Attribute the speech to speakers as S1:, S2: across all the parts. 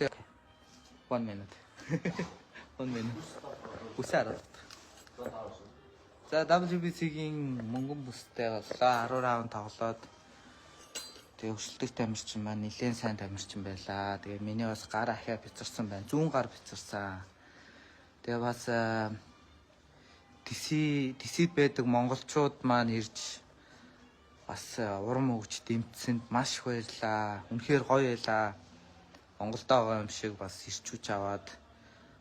S1: 1 minute. 1 minute. Үсээр. За WBC-гийн мөнгөн бүстэй боллоо. 10 раунд тоглоод тэгээ өршөлтөг тамирчин маань нэлээд сайн тамирчин байлаа. Тэгээ миний бас гар ахиа бицэрсэн байна. Зүүн гар бицэрсэн. Тэгээ бас тисид байдаг монголчууд маань ирж бас урам өгч дэмжсэнд маш их баярлаа. Үнэхээр гоё байлаа. Монголд байгаа юм шиг бас ирч хүч аваад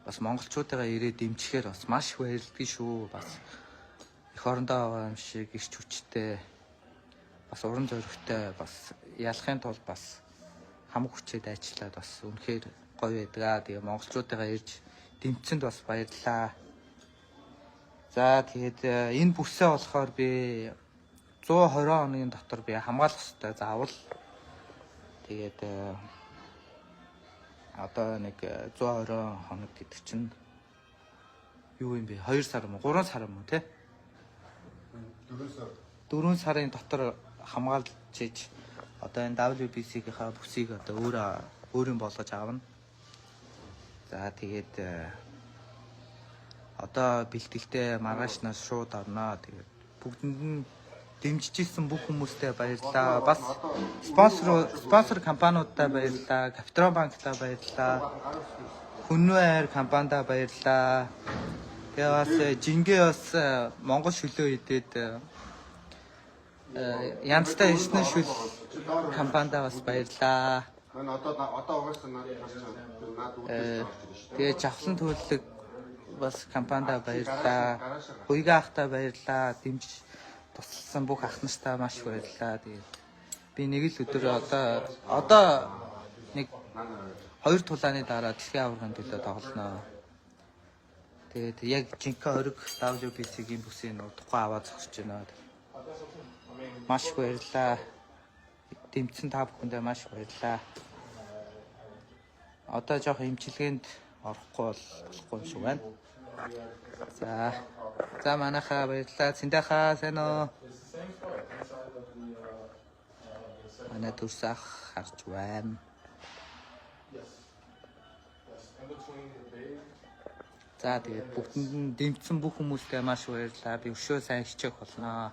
S1: бас монголчуудаа ирээд дэмжихээр бас маш их баярлалтай шүү. Бас эх орондоо байгаа юм шиг ирч хүчтэй бас уран зоригтой бас ялахын тулд бас хамаг хүчээд ажиллаад бас үнэхээр гоё байдгаа. Тэгээ монголчуудаа ирж дэмжсэнд бас баярлаа. За тэгээд энэ бүсээ болохоор би 120 хоногийн дотор би хамгаалах хэрэгтэй заавал. Тэгээд одоо нэг 120 хоног гэдэг чинь юу юм бэ? 2 сар юм уу? 3 сар юм уу те?
S2: 4 сар.
S1: 4 сарын дотор хамгаалж иж одоо энэ WBC-ийнхаа бүсийг одоо өөрийн болгож авна. За тэгээд одоо бэлтгэлтэй маргаашнаас шууд орноо. Тэгээд бүгдэнд нь дэмжиж ирсэн бүх хүмүүстээ баярлалаа. Бас спонсор компаниудаа баярлалаа. Капитрон банктаа баярлалаа. Хүннүү хайр компанидаа баярлалаа. Тэгээ бас жингээ бас Монгол шүлөө идээд янзтай эсний шүл компанидаа бас баярлалаа.
S2: Мань одоо угаасаа наад
S1: тэгээ жавхлан төлөлөг бас компанидаа баярлалаа. Хуйга ахтай баярлалаа. Дэмжиж тусалсан бүх ах нартаа маш баярлалаа. Тэгээд би нэг л өдөр одоо нэг 2 тулааны дараа дэлхийн аваргын төлөө тоглоно. Тэгээд яг жинхэнэ ориг WBC-гийн бүсийн тухай аваад зогсож байна. Маш баярлалаа. Дэмжсэн та бүхэндээ маш баярлалаа. Одоо жоох эмчилгээнд орохгүй болохгүй юм шиг байна. За манайхаа баярлалаа. Цэндахаа сайн уу? Манай төрсөх харж байна. За тэгээд бүгдэнд нь дэмжсэн бүх хүмүүстээ маш баярлалаа. Би өшөө сайн хичээх болноо.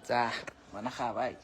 S1: За манайхаа бай.